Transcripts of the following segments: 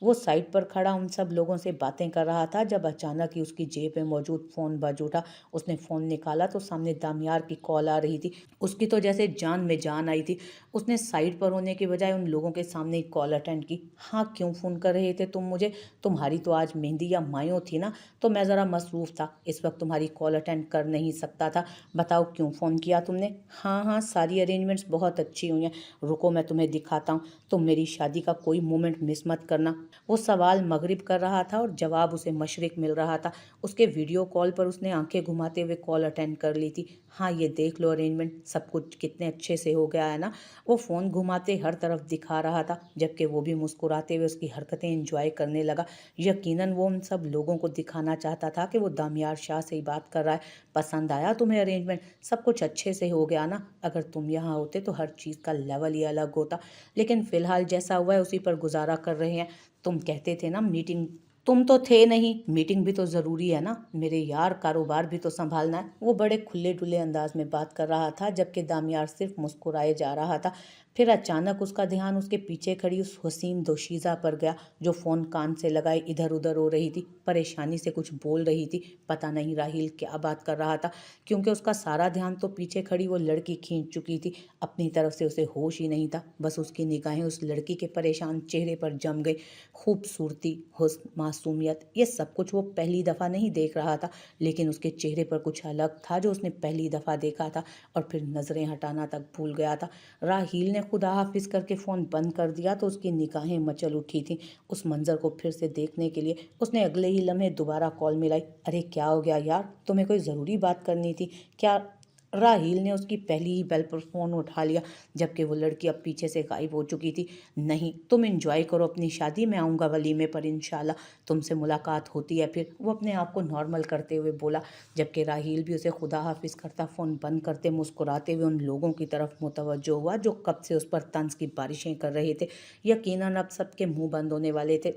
वो साइड पर खड़ा उन सब लोगों से बातें कर रहा था जब अचानक ही उसकी जेब में मौजूद फ़ोन बज उठा। उसने फ़ोन निकाला तो सामने दामियार की कॉल आ रही थी। उसकी तो जैसे जान में जान आई थी। उसने साइड पर होने के बजाय उन लोगों के सामने ही कॉल अटेंड की। हाँ, क्यों फ़ोन कर रहे थे तुम मुझे? तुम्हारी तो आज मेहंदी या मायों थी ना, तो मैं ज़रा मसरूफ़ था, इस वक्त तुम्हारी कॉल अटेंड कर नहीं सकता था। बताओ क्यों फ़ोन किया तुमने? हाँ हाँ, सारी अरेंजमेंट्स बहुत अच्छी हुई हैं। रुको मैं तुम्हें दिखाता हूँ। तुम मेरी शादी का कोई मोमेंट मिस मत करना। वो सवाल मगरिब कर रहा था और जवाब उसे मशरिक मिल रहा था। उसके वीडियो कॉल पर उसने आंखें घुमाते हुए कॉल अटेंड कर ली थी। हाँ, ये देख लो अरेंजमेंट, सब कुछ कितने अच्छे से हो गया है ना। वो फ़ोन घुमाते हर तरफ दिखा रहा था, जबकि वो भी मुस्कुराते हुए उसकी हरकतें एंजॉय करने लगा। यकीनन वो उन सब लोगों को दिखाना चाहता था कि वो दामियार शाह से ही बात कर रहा है। पसंद आया तुम्हें अरेंजमेंट? सब कुछ अच्छे से हो गया ना? अगर तुम यहाँ होते तो हर चीज़ का लेवल ही अलग होता, लेकिन फ़िलहाल जैसा हुआ है उसी पर गुजारा कर रहे हैं। तुम कहते थे ना मीटिंग, तुम तो थे नहीं, मीटिंग भी तो ज़रूरी है ना मेरे यार, कारोबार भी तो संभालना है। वो बड़े खुले डुले अंदाज में बात कर रहा था जबकि दामियार सिर्फ मुस्कुराए जा रहा था। फिर अचानक उसका ध्यान उसके पीछे खड़ी उस हसीन दोशीज़ा पर गया जो फ़ोन कान से लगाए इधर उधर हो रही थी, परेशानी से कुछ बोल रही थी। पता नहीं राहील क्या बात कर रहा था, क्योंकि उसका सारा ध्यान तो पीछे खड़ी वो लड़की खींच चुकी थी। अपनी तरफ से उसे होश ही नहीं था, बस उसकी निगाहें उस लड़की के परेशान चेहरे पर जम गई। खूबसूरती, हुस्न, मासूमियत, ये सब कुछ वो पहली दफ़ा नहीं देख रहा था, लेकिन उसके चेहरे पर कुछ अलग था जो उसने पहली दफ़ा देखा था और फिर नज़रें हटाना तक भूल गया था। राहील ने खुदा हाफिज़ करके फ़ोन बंद कर दिया तो उसकी निगाहें मचल उठी थीं। उस मंज़र को फिर से देखने के लिए उसने अगले ही लम्हे दोबारा कॉल मिलाई। अरे क्या हो गया यार, तुम्हें कोई ज़रूरी बात करनी थी क्या? राहील ने उसकी पहली ही बेल पर फ़ोन उठा लिया जबकि वो लड़की अब पीछे से गायब हो चुकी थी। नहीं, तुम एंजॉय करो अपनी शादी, मैं आऊँगा वलीमे पर इंशाल्लाह, तुमसे मुलाकात होती है फिर। वो अपने आप को नॉर्मल करते हुए बोला, जबकि राहील भी उसे खुदा हाफिज़ करता फ़ोन बंद करते मुस्कुराते हुए उन लोगों की तरफ मुतवज्जो हुआ जो कब से उस पर तंज की बारिशें कर रहे थे। यकीनन अब सबके मुंह बंद होने वाले थे।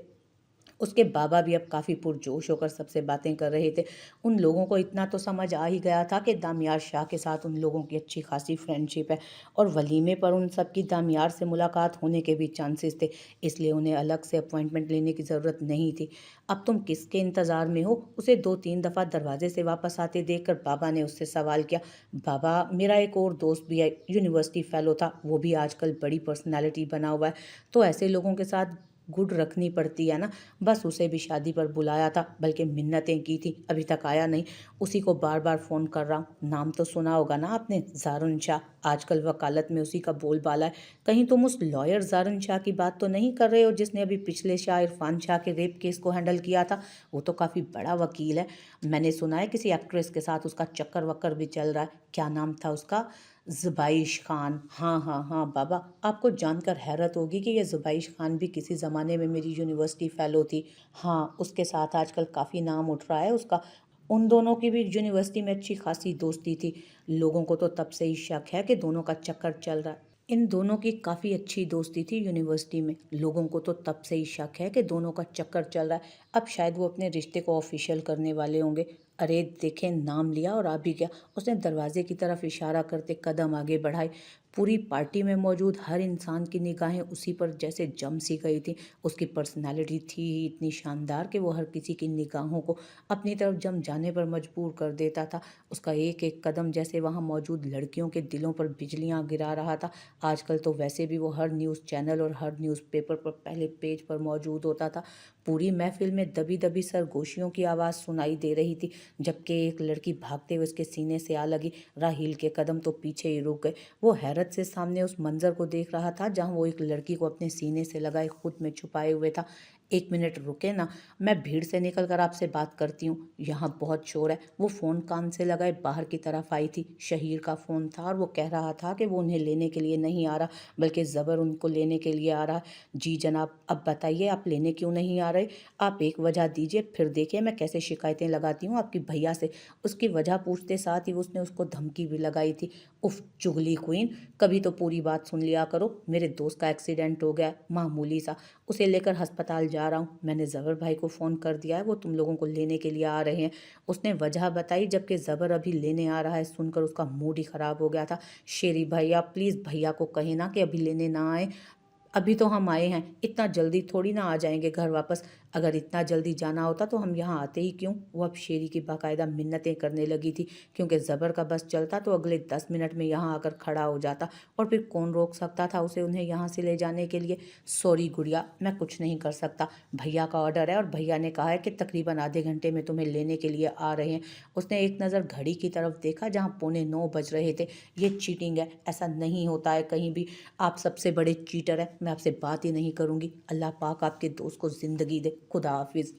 उसके बाबा भी अब काफ़ी पुरजोश होकर सबसे बातें कर रहे थे। उन लोगों को इतना तो समझ आ ही गया था कि दामियार शाह के साथ उन लोगों की अच्छी खासी फ्रेंडशिप है और वलीमे पर उन सब की दामियार से मुलाकात होने के भी चांसेस थे, इसलिए उन्हें अलग से अपॉइंटमेंट लेने की ज़रूरत नहीं थी। अब तुम किसके इंतज़ार में हो? उसे 2-3 दफ़ा दरवाजे से वापस आते देखकर बाबा ने उससे सवाल किया। बाबा, मेरा एक और दोस्त भी है, यूनिवर्सिटी फ़ेलो था, वो भी आजकल बड़ी पर्सनैलिटी बना हुआ है, तो ऐसे लोगों के साथ गुड रखनी पड़ती है ना। बस उसे भी शादी पर बुलाया था, बल्कि मिन्नतें की थी, अभी तक आया नहीं। उसी को बार बार फ़ोन कर रहा हूँ। नाम तो सुना होगा ना आपने, ज़ारुन शाह, आजकल वकालत में उसी का बोलबाला है। कहीं तुम उस लॉयर ज़ारुन शाह की बात तो नहीं कर रहे हो जिसने अभी पिछले शाह इरफान शाह के रेप केस को हैंडल किया था? वो तो काफ़ी बड़ा वकील है। मैंने सुना है किसी एक्ट्रेस के साथ उसका चक्कर वक्कर भी चल रहा है। क्या नाम था उसका? ज़ुबाइश खान। हाँ हाँ हाँ बाबा, आपको जानकर हैरत होगी कि ये ज़ुबाइश खान भी किसी ज़माने में मेरी यूनिवर्सिटी फ़ेलो थी। हाँ, उसके साथ आजकल काफ़ी नाम उठ रहा है उसका। उन दोनों की भी यूनिवर्सिटी में अच्छी खासी दोस्ती थी। लोगों को तो तब से ही शक है कि दोनों का चक्कर चल रहा है। इन दोनों की काफ़ी अच्छी दोस्ती थी यूनिवर्सिटी में। लोगों को तो तब से ही शक है कि दोनों का चक्कर चल रहा है। अब शायद वो अपने रिश्ते को ऑफिशियल करने वाले होंगे। अरे देखें, नाम लिया और आ भी गया। उसने दरवाजे की तरफ इशारा करते कदम आगे बढ़ाए। पूरी पार्टी में मौजूद हर इंसान की निगाहें उसी पर जैसे जम सी गई थी। उसकी पर्सनालिटी थी ही इतनी शानदार कि वो हर किसी की निगाहों को अपनी तरफ जम जाने पर मजबूर कर देता था। उसका एक एक कदम जैसे वहाँ मौजूद लड़कियों के दिलों पर बिजलियाँ गिरा रहा था। आजकल तो वैसे भी वो हर न्यूज़ चैनल और हर न्यूज़पेपर पर पहले पेज पर मौजूद होता था। पूरी महफिल में दबी दबी सरगोशियों की आवाज़ सुनाई दे रही थी, जबकि एक लड़की भागते हुए उसके सीने से आ लगी। राहील के कदम तो पीछे ही रुक गए। वो हैरत से सामने उस मंजर को देख रहा था जहाँ वो एक लड़की को अपने सीने से लगाए खुद में छुपाए हुए था। एक मिनट रुके ना, मैं भीड़ से निकल कर आपसे बात करती हूँ, यहाँ बहुत शोर है। वो फ़ोन कान से लगाए बाहर की तरफ आई थी। शहीर का फ़ोन था और वो कह रहा था कि वो उन्हें लेने के लिए नहीं आ रहा, बल्कि ज़बर उनको लेने के लिए आ रहा है। जी जनाब, अब बताइए आप लेने क्यों नहीं आ रहे? आप एक वजह दीजिए, फिर देखिए मैं कैसे शिकायतें लगाती हूँ आपकी भैया से। उसकी वजह पूछते साथ ही उसने उसको धमकी भी लगाई थी। उफ चुगली क्वीन, कभी तो पूरी बात सुन लिया करो। मेरे दोस्त का एक्सीडेंट हो गया, मामूली सा, उसे लेकर अस्पताल जा रहा हूँ। मैंने ज़बर भाई को फ़ोन कर दिया है, वो तुम लोगों को लेने के लिए आ रहे हैं। उसने वजह बताई, जबकि ज़बर अभी लेने आ रहा है सुनकर उसका मूड ही ख़राब हो गया था। शेरी भाई, आप प्लीज़ भैया को कहें ना कि अभी लेने ना आए। अभी तो हम आए हैं, इतना जल्दी थोड़ी ना आ जाएंगे घर वापस। अगर इतना जल्दी जाना होता तो हम यहाँ आते ही क्यों। वो अब शेरी की बाकायदा मिन्नतें करने लगी थी, क्योंकि ज़बर का बस चलता तो अगले 10 मिनट में यहाँ आकर खड़ा हो जाता, और फिर कौन रोक सकता था उसे उन्हें यहाँ से ले जाने के लिए। सॉरी गुड़िया, मैं कुछ नहीं कर सकता। भैया का ऑर्डर है और भैया ने कहा है कि तकरीबन आधे घंटे में तुम्हें लेने के लिए आ रहे हैं। उसने एक नज़र घड़ी की तरफ देखा जहाँ 8:45 बज रहे थे। ये चीटिंग है, ऐसा नहीं होता है कहीं भी। आप सबसे बड़े चीटर हैं, मैं आपसे बात ही नहीं करूँगी। अल्लाह पाक आपके दोस्त को ज़िंदगी दे, खुदा हाफिज़।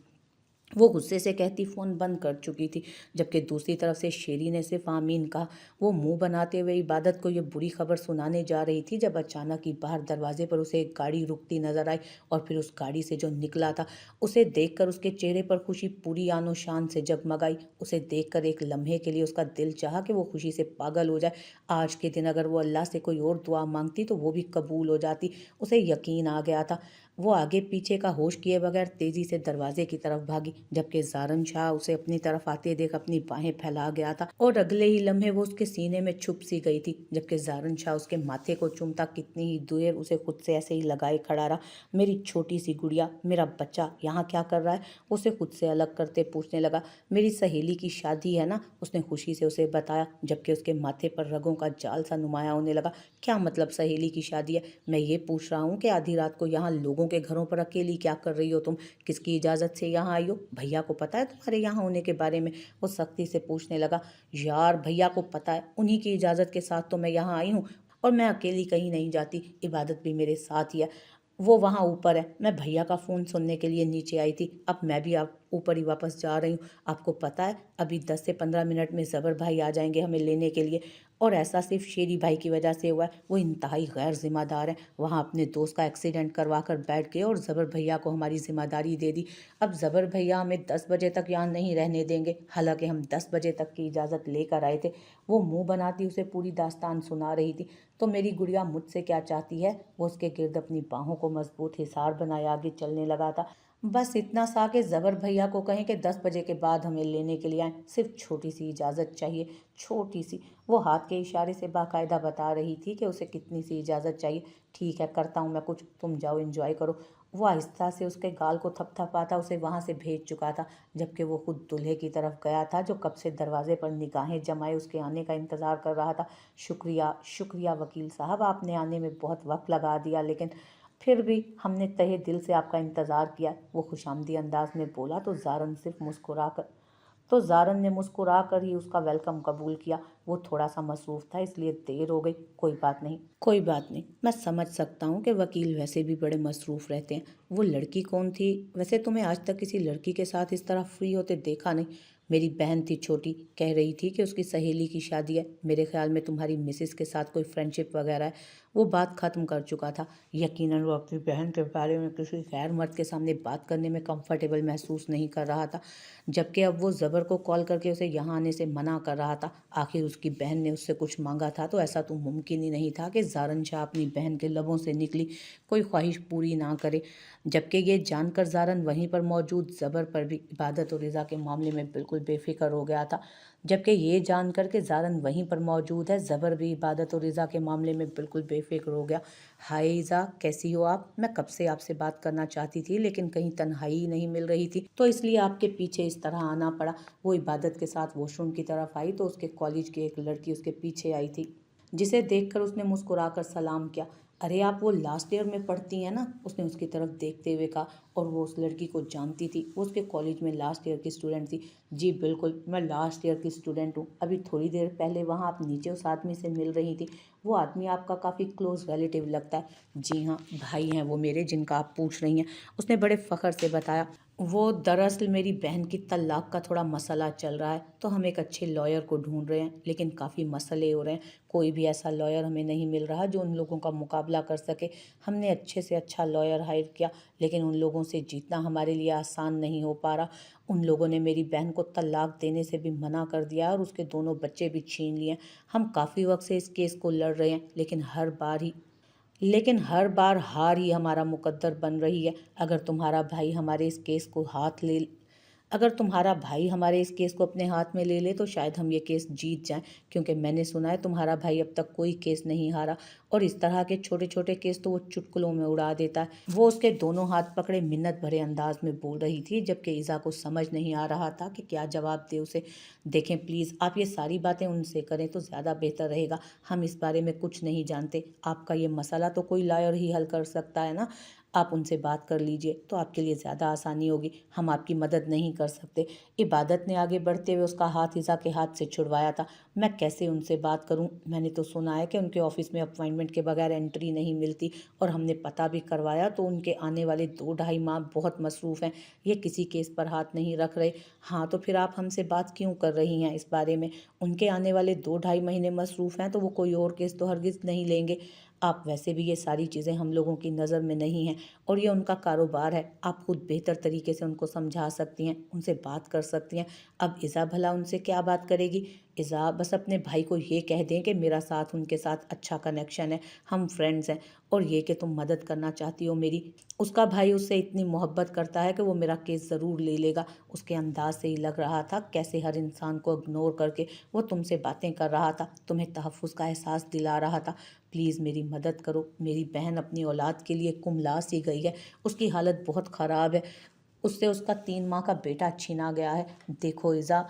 वो गुस्से से कहती फ़ोन बंद कर चुकी थी, जबकि दूसरी तरफ से शेरी ने सिर्फ आमीन कहा। वो मुंह बनाते हुए इबादत को ये बुरी खबर सुनाने जा रही थी जब अचानक ही बाहर दरवाजे पर उसे एक गाड़ी रुकती नजर आई, और फिर उस गाड़ी से जो निकला था उसे देखकर उसके चेहरे पर खुशी पूरी आनो शान से जगमगाई। उसे देखकर एक लम्हे के लिए उसका दिल चाहा कि वो खुशी से पागल हो जाए। आज के दिन अगर वो अल्लाह से कोई और दुआ मांगती तो वो भी कबूल हो जाती। उसे यकीन आ गया था। वो आगे पीछे का होश किए बगैर तेजी से दरवाजे की तरफ भागी, जबकि जारन शाह उसे अपनी तरफ आते देख अपनी बाहें फैला गया था, और अगले ही लम्हे वो उसके सीने में छुप सी गई थी। जबकि जारन शाह उसके माथे को चूमता कितनी ही देर उसे खुद से ऐसे ही लगाए खड़ा रहा। मेरी छोटी सी गुड़िया, मेरा बच्चा यहाँ क्या कर रहा है? उसे खुद से अलग करते पूछने लगा। मेरी सहेली की शादी है ना, उसने खुशी से उसे बताया, जबकि उसके माथे पर रगों का जाल सा नुमाया होने लगा। क्या मतलब सहेली की शादी है? मैं ये पूछ रहा हूँ कि आधी रात को यहाँ लोगों के घरों पर अकेली क्या कर रही हो तुम? किसकी इजाज़त से यहाँ आई हो? भैया को पता है तुम्हारे यहाँ होने के बारे में? वो सख्ती से पूछने लगा। यार भैया को पता है, उन्हीं की इजाज़त के साथ तो मैं यहाँ आई हूँ, और मैं अकेली कहीं नहीं जाती, इबादत भी मेरे साथ ही है। वो वहाँ ऊपर है, मैं भैया का फ़ोन सुनने के लिए नीचे आई थी, अब मैं भी आप ऊपर ही वापस जा रही हूँ। आपको पता है अभी 10 से 15 मिनट में ज़बर भाई आ जाएंगे हमें लेने के लिए, और ऐसा सिर्फ शेरी भाई की वजह से हुआ है। वो इंतहाई गैर जिम्मेदार है, वहाँ अपने दोस्त का एक्सीडेंट करवा कर बैठ गए और ज़बर भैया को हमारी जिम्मेदारी दे दी। अब ज़बर भैया हमें 10 बजे तक यहाँ नहीं रहने देंगे, हालांकि हम 10 बजे तक की इजाज़त लेकर आए थे। वो मुंह बनाती उसे पूरी दास्तान सुना रही थी। तो मेरी गुड़िया मुझसे क्या चाहती है? वो उसके गिर्द अपनी बाहों को मजबूत हिसार बनाए आगे चलने लगा था। बस इतना सा कि ज़बर भैया को कहें कि 10 बजे के बाद हमें लेने के लिए आएँ, सिर्फ छोटी सी इजाज़त चाहिए, छोटी सी। वो हाथ के इशारे से बाकायदा बता रही थी कि उसे कितनी सी इजाज़त चाहिए। ठीक है, करता हूँ मैं कुछ, तुम जाओ एंजॉय करो। वो आहिस्ता से उसके गाल को थपथपाता उसे वहाँ से भेज चुका था, जबकि वो खुद दूल्हे की तरफ गया था जो कब से दरवाजे पर निगाहें जमाए उसके आने का इंतज़ार कर रहा था। शुक्रिया शुक्रिया वकील साहब, आपने आने में बहुत वक्त लगा दिया, लेकिन फिर भी हमने तहे दिल से आपका इंतज़ार किया। वो खुशामदी अंदाज में बोला तो जारन ने मुस्कुरा कर ही उसका वेलकम कबूल किया। वो थोड़ा सा मसरूफ़ था इसलिए देर हो गई। कोई बात नहीं, कोई बात नहीं, मैं समझ सकता हूँ कि वकील वैसे भी बड़े मसरूफ़ रहते हैं। वो लड़की कौन थी? वैसे तुम्हें आज तक किसी लड़की के साथ इस तरह फ्री होते देखा नहीं। मेरी बहन थी छोटी, कह रही थी कि उसकी सहेली की शादी है। मेरे ख्याल में तुम्हारी मिसेस के साथ कोई फ्रेंडशिप वगैरह है। वो बात ख़त्म कर चुका था। यकीनन वो अपनी बहन के बारे में किसी गैर मर्द के सामने बात करने में कंफर्टेबल महसूस नहीं कर रहा था, जबकि अब वो ज़बर को कॉल करके उसे यहाँ आने से मना कर रहा था। आखिर उसकी बहन ने उससे कुछ मांगा था, तो ऐसा तो मुमकिन ही नहीं था कि जारन शाह अपनी बहन के लबों से निकली कोई ख्वाहिश पूरी ना करे। जबकि ये जानकर जारन वहीं पर मौजूद ज़बर पर भी इबादत और रिज़ा के मामले में बिल्कुल बेफिक्र हो गया था। जबकि ये जानकर के ज़ारन वहीं पर मौजूद है, ज़बर भी इबादत और रिज़ा के मामले में बिल्कुल बेफिक्र हो गया। हाय ईज़ा, कैसी हो आप? मैं कब से आपसे बात करना चाहती थी, लेकिन कहीं तन्हाई ही नहीं मिल रही थी, तो इसलिए आपके पीछे इस तरह आना पड़ा। वो इबादत के साथ वॉशरूम की तरफ आई तो उसके कॉलेज की एक लड़की उसके पीछे आई थी, जिसे देखकर उसने मुस्कुराकर सलाम किया। अरे आप वो लास्ट ईयर में पढ़ती हैं ना? उसने उसकी तरफ देखते हुए कहा, और वो उस लड़की को जानती थी। वो उसके कॉलेज में लास्ट ईयर की स्टूडेंट थी। जी बिल्कुल, मैं लास्ट ईयर की स्टूडेंट हूँ। अभी थोड़ी देर पहले वहाँ आप नीचे उस आदमी से मिल रही थी। वो आदमी आपका काफ़ी क्लोज रिलेटिव लगता है। जी हाँ, भाई हैं वो मेरे, जिनका आप पूछ रही हैं, उसने बड़े फ़ख्र से बताया। वो दरअसल मेरी बहन की तलाक का थोड़ा मसला चल रहा है, तो हम एक अच्छे लॉयर को ढूंढ रहे हैं, लेकिन काफ़ी मसले हो रहे हैं। कोई भी ऐसा लॉयर हमें नहीं मिल रहा जो उन लोगों का मुकाबला कर सके। हमने अच्छे से अच्छा लॉयर हायर किया, लेकिन उन लोगों से जीतना हमारे लिए आसान नहीं हो पा रहा। उन लोगों ने मेरी बहन को तलाक देने से भी मना कर दिया और उसके दोनों बच्चे भी छीन लिए। हम काफ़ी वक्त से इस केस को लड़ रहे हैं, लेकिन हर बार हार ही हमारा मुकद्दर बन रही है। अगर तुम्हारा भाई हमारे इस केस को अगर तुम्हारा भाई हमारे इस केस को अपने हाथ में ले ले तो शायद हम ये केस जीत जाएं, क्योंकि मैंने सुना है तुम्हारा भाई अब तक कोई केस नहीं हारा, और इस तरह के छोटे छोटे केस तो वो चुटकुलों में उड़ा देता है। वो उसके दोनों हाथ पकड़े मिन्नत भरे अंदाज में बोल रही थी, जबकि ईज़ा को समझ नहीं आ रहा था कि क्या जवाब दे उसे। देखें प्लीज़, आप ये सारी बातें उनसे करें तो ज़्यादा बेहतर रहेगा। हम इस बारे में कुछ नहीं जानते। आपका ये मसला तो कोई लॉयर ही हल कर सकता है ना। आप उनसे बात कर लीजिए तो आपके लिए ज़्यादा आसानी होगी। हम आपकी मदद नहीं कर सकते। इबादत ने आगे बढ़ते हुए उसका हाथ ईज़ा के हाथ से छुड़वाया था। मैं कैसे उनसे बात करूं? मैंने तो सुना है कि उनके ऑफिस में अपॉइंटमेंट के बगैर एंट्री नहीं मिलती, और हमने पता भी करवाया तो उनके आने वाले 2-2.5 माह बहुत मसरूफ़ हैं। ये किसी केस पर हाथ नहीं रख रहे। हाँ, तो फिर आप हमसे बात क्यों कर रही हैं इस बारे में? उनके आने वाले 2-2.5 महीने मसरूफ़ हैं तो वो कोई और केस तो हरगिज़ नहीं लेंगे। आप वैसे भी ये सारी चीज़ें हम लोगों की नज़र में नहीं हैं, और ये उनका कारोबार है। आप खुद बेहतर तरीके से उनको समझा सकती हैं, उनसे बात कर सकती हैं। अब इज़ा भला उनसे क्या बात करेगी? इज़ा बस अपने भाई को ये कह दें कि मेरा साथ उनके साथ अच्छा कनेक्शन है, हम फ्रेंड्स हैं, और ये कि तुम मदद करना चाहती हो मेरी। उसका भाई उससे इतनी मोहब्बत करता है कि वो मेरा केस ज़रूर ले लेगा। उसके अंदाज से ही लग रहा था कैसे हर इंसान को इग्नोर करके वो तुमसे बातें कर रहा था, तुम्हें तहफ़्फ़ुज़ का एहसास दिला रहा था। प्लीज़ मेरी मदद करो। मेरी बहन अपनी औलाद के लिए कुमला सी गई है। उसकी हालत बहुत ख़राब है। उससे उसका 3 माह का बेटा छीना गया है। देखो इज़ा,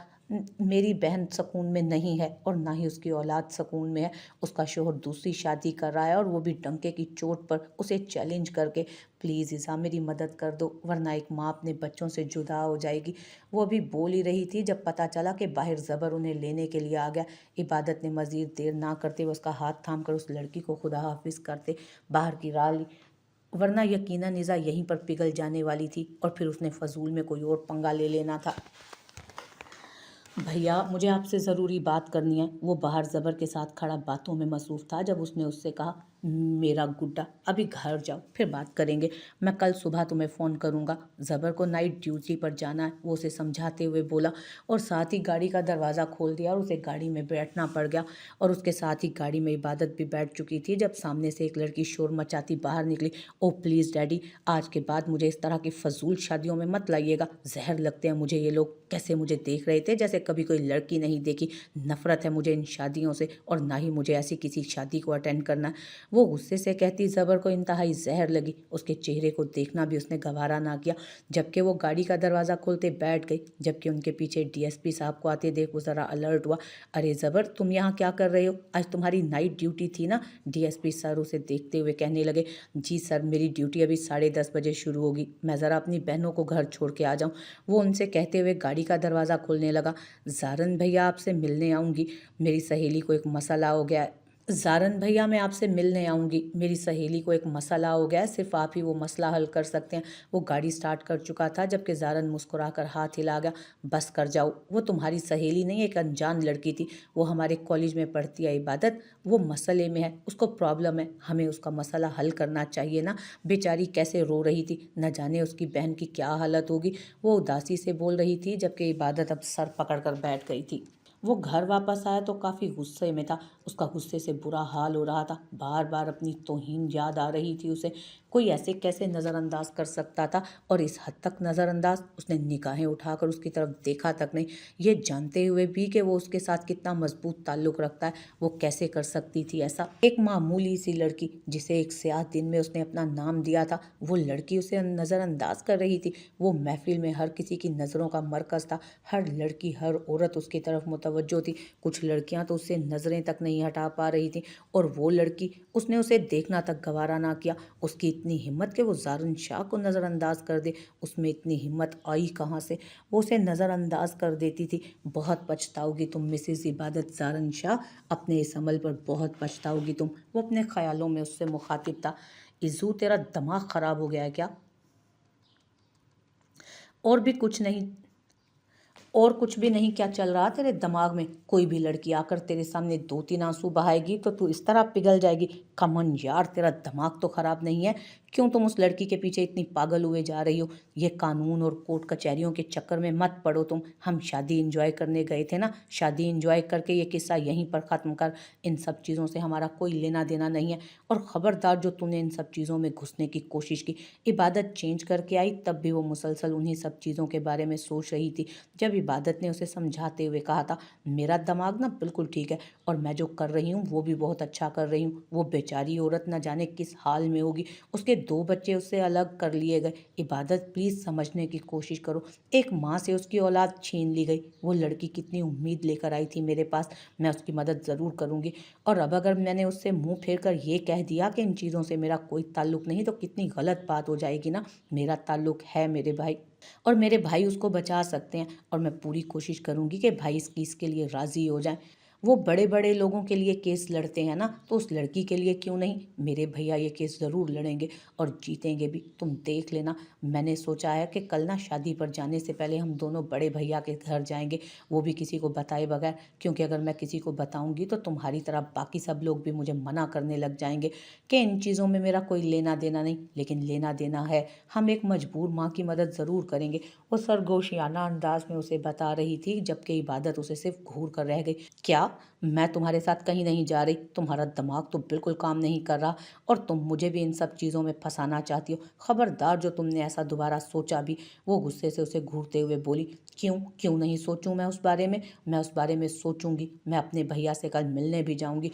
मेरी बहन सुकून में नहीं है, और ना ही उसकी औलाद सुकून में है। उसका शोहर दूसरी शादी कर रहा है, और वो भी डंके की चोट पर, उसे चैलेंज करके। प्लीज़ इज़ा मेरी मदद कर दो, वरना एक माँ अपने बच्चों से जुदा हो जाएगी। वो अभी बोल ही रही थी जब पता चला कि बाहर ज़बर उन्हें लेने के लिए आ गया। इबादत ने मज़ीद देर ना करते हुए उसका हाथ थाम कर उस लड़की को खुदा हाफिज़ करते बाहर की राह ली, वरना यकीनन इज़ा यहीं पर पिघल जाने वाली थी, और फिर उसने फजूल में कोई और पंगा ले लेना था। भैया, मुझे आपसे ज़रूरी बात करनी है। वो बाहर ज़बर के साथ खड़ा बातों में मसरूफ़ था जब उसने उससे कहा, मेरा गुड्डा अभी घर जाओ, फिर बात करेंगे। मैं कल सुबह तुम्हें फ़ोन करूँगा। ज़बर को नाइट ड्यूटी पर जाना है, वो उसे समझाते हुए बोला, और साथ ही गाड़ी का दरवाज़ा खोल दिया और उसे गाड़ी में बैठना पड़ गया। और उसके साथ ही गाड़ी में इबादत भी बैठ चुकी थी जब सामने से एक लड़की शोर मचाती बाहर निकली। ओ प्लीज़ डैडी, आज के बाद मुझे इस तरह की फजूल शादियों में मत लाइएगा। जहर लगते हैं मुझे ये लोग। कैसे मुझे देख रहे थे जैसे कभी कोई लड़की नहीं देखी। नफ़रत है मुझे इन शादियों से, और ना ही मुझे ऐसी किसी शादी को अटेंड करना है। वो गुस्से से कहती ज़बर को इंतहाई जहर लगी। उसके चेहरे को देखना भी उसने गवारा ना किया, जबकि वो गाड़ी का दरवाज़ा खोलते बैठ गई। जबकि उनके पीछे डीएसपी साहब को आते देख वो ज़रा अलर्ट हुआ। अरे ज़बर, तुम यहाँ क्या कर रहे हो? आज तुम्हारी नाइट ड्यूटी थी ना? डीएसपी सर उसे देखते हुए कहने लगे। जी सर, मेरी ड्यूटी अभी 10:30 बजे शुरू होगी। मैं ज़रा अपनी बहनों को घर छोड़ के आ जाऊँ, वो उनसे कहते हुए गाड़ी का दरवाज़ा खोलने लगा। ज़ारन भैया आपसे मिलने आऊँगी, मेरी सहेली को एक मसला हो गया है। ज़ारन भैया, मैं आपसे मिलने आऊँगी, मेरी सहेली को एक मसला हो गया है, सिर्फ आप ही वो मसला हल कर सकते हैं। वो गाड़ी स्टार्ट कर चुका था जबकि ज़ारन मुस्कुराकर हाथ हिला गया। बस कर जाओ, वो तुम्हारी सहेली नहीं, एक अनजान लड़की थी। वो हमारे कॉलेज में पढ़ती है इबादत। वो मसले में है, उसको प्रॉब्लम है, हमें उसका मसला हल करना चाहिए ना। बेचारी कैसे रो रही थी, न जाने उसकी बहन की क्या हालत होगी। वो उदासी से बोल रही थी जबकि इबादत अब सर पकड़ कर बैठ गई थी। वो घर वापस आया तो काफ़ी गुस्से में था। उसका गुस्से से बुरा हाल हो रहा था। बार बार अपनी तौहीन याद आ रही थी उसे। कोई ऐसे कैसे नज़रअंदाज कर सकता था, और इस हद तक नज़रअंदाज, उसने निगाहें उठाकर उसकी तरफ देखा तक नहीं। ये जानते हुए भी कि वो उसके साथ कितना मजबूत ताल्लुक़ रखता है, वो कैसे कर सकती थी ऐसा? एक मामूली सी लड़की जिसे एक स्याह दिन में उसने अपना नाम दिया था, वो लड़की उसे नज़रअंदाज कर रही थी। वो महफिल में हर किसी की नज़रों का मरकज़ था। हर लड़की, हर औरत उसकी तरफ मुतवज्जो थी। कुछ लड़कियां तो उससे नज़रें तक नहीं हटा पा रही थीं, और वो लड़की, उसने उसे देखना तक गवारा ना किया। उसकी इतनी हिम्मत कि वो ज़ारन शाह को नज़रअंदाज कर दे। उसमें इतनी हिम्मत आई कहाँ से? वो उसे नज़रअंदाज कर देती थी। बहुत पछताओगी तुम मिसेज़ इबादत ज़ारन शाह, अपने इस अमल पर बहुत पछताओगी तुम। वो अपने ख्यालों में उससे मुखातिब था। इज़ू, तेरा दिमाग ख़राब हो गया है क्या? और भी कुछ नहीं, और कुछ भी नहीं, क्या चल रहा तेरे दिमाग में? कोई भी लड़की आकर तेरे सामने 2-3 आंसू बहाएगी तो तू इस तरह पिघल जाएगी? कमन यार, तेरा दिमाग तो ख़राब नहीं है क्यों तुम उस लड़की के पीछे इतनी पागल हुए जा रही हो? ये कानून और कोर्ट कचहरियों के चक्कर में मत पड़ो तुम। हम शादी एंजॉय करने गए थे ना, शादी एंजॉय करके ये किस्सा यहीं पर ख़त्म कर। इन सब चीज़ों से हमारा कोई लेना देना नहीं है। और ख़बरदार जो तूने इन सब चीज़ों में घुसने की कोशिश की, इबादत चेंज करके आई तब भी वो मुसलसल उन्हीं सब चीज़ों के बारे में सोच रही थी। जब इबादत ने उसे समझाते हुए कहा था, मेरा दिमाग ना बिल्कुल ठीक है और मैं जो कर रही हूँ वो भी बहुत अच्छा कर रही हूँ। वो बेचारी औरत न जाने किस हाल में होगी, उसके 2 बच्चे उससे अलग कर लिए गए। इबादत प्लीज़ समझने की कोशिश करो। एक माँ से उसकी औलाद छीन ली गई। वो लड़की कितनी उम्मीद लेकर आई थी मेरे पास, मैं उसकी मदद ज़रूर करूँगी। और अब अगर मैंने उससे मुँह फेर कर ये कह दिया कि इन चीज़ों से मेरा कोई ताल्लुक़ नहीं, तो कितनी गलत बात हो जाएगी ना। मेरा ताल्लुक़ है मेरे भाई, और मेरे भाई उसको बचा सकते हैं, और मैं पूरी कोशिश करूँगी कि भाई इसके लिए राज़ी हो जाएँ। वो बड़े-बड़े लोगों के लिए केस लड़ते हैं ना, तो उस लड़की के लिए क्यों नहीं? मेरे भैया ये केस ज़रूर लड़ेंगे और जीतेंगे भी, तुम देख लेना। मैंने सोचा है कि कल ना शादी पर जाने से पहले हम दोनों बड़े भैया के घर जाएँगे, वो भी किसी को बताए बगैर, क्योंकि अगर मैं किसी को बताऊँगी तो तुम्हारी तरह बाकी सब लोग भी मुझे मना करने लग जाएँगे कि इन चीज़ों में मेरा कोई लेना देना नहीं। लेकिन लेना देना है, हम एक मजबूर माँ की मदद ज़रूर करेंगे। वो सरगोशियाना अंदाज में उसे बता रही थी, जबकि इबादत उसे सिर्फ घूर कर रह गई। क्या? मैं तुम्हारे साथ कहीं नहीं जा रही, तुम्हारा दिमाग तो बिल्कुल काम नहीं कर रहा, और तुम मुझे भी इन सब चीज़ों में फंसाना चाहती हो। खबरदार जो तुमने ऐसा दोबारा सोचा भी। वो गुस्से से उसे घूरते हुए बोली, क्यों नहीं सोचूं मैं उस बारे में? मैं उस बारे में सोचूंगी। मैं अपने भैया से कल मिलने भी जाऊंगी,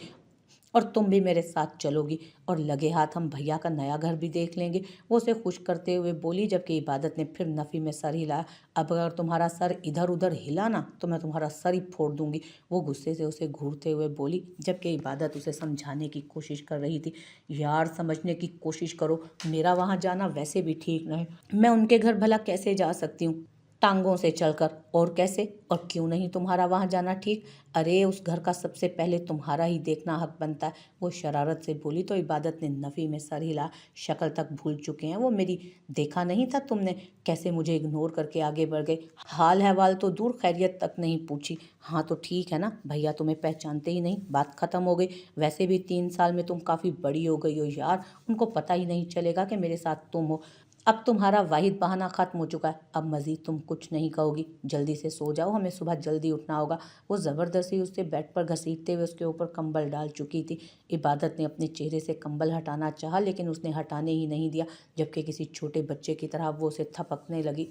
और तुम भी मेरे साथ चलोगी, और लगे हाथ हम भैया का नया घर भी देख लेंगे। वो उसे खुश करते हुए बोली, जबकि इबादत ने फिर नफ़ी में सर हिलाया। अब अगर तुम्हारा सर इधर उधर हिला ना, तो मैं तुम्हारा सर ही फोड़ दूंगी। वो गुस्से से उसे घूरते हुए बोली, जबकि इबादत उसे समझाने की कोशिश कर रही थी। यार समझने की कोशिश करो, मेरा वहाँ जाना वैसे भी ठीक नहीं। मैं उनके घर भला कैसे जा सकती हूँ? टांगों से चलकर, और कैसे? और क्यों नहीं तुम्हारा वहाँ जाना ठीक? अरे उस घर का सबसे पहले तुम्हारा ही देखना हक बनता है। वो शरारत से बोली तो इबादत ने नफ़ी में सर हिला। शक्ल तक भूल चुके हैं वो मेरी, देखा नहीं था तुमने कैसे मुझे इग्नोर करके आगे बढ़ गए? हाल अहवाल तो दूर, खैरियत तक नहीं पूछी। हाँ तो ठीक है ना, भैया तुम्हें पहचानते ही नहीं, बात ख़त्म हो गई। वैसे भी 3 साल में तुम काफ़ी बड़ी हो गई हो यार, उनको पता ही नहीं चलेगा कि मेरे साथ तुम हो। अब तुम्हारा वाहिद बहाना ख़त्म हो चुका है, अब मज़ीद तुम कुछ नहीं कहोगी। जल्दी से सो जाओ, हमें सुबह जल्दी उठना होगा। वो ज़बरदस्ती उससे बेड पर घसीटते हुए उसके ऊपर कंबल डाल चुकी थी। इबादत ने अपने चेहरे से कंबल हटाना चाहा, लेकिन उसने हटाने ही नहीं दिया, जबकि किसी छोटे बच्चे की तरह वो उसे थपकने लगी।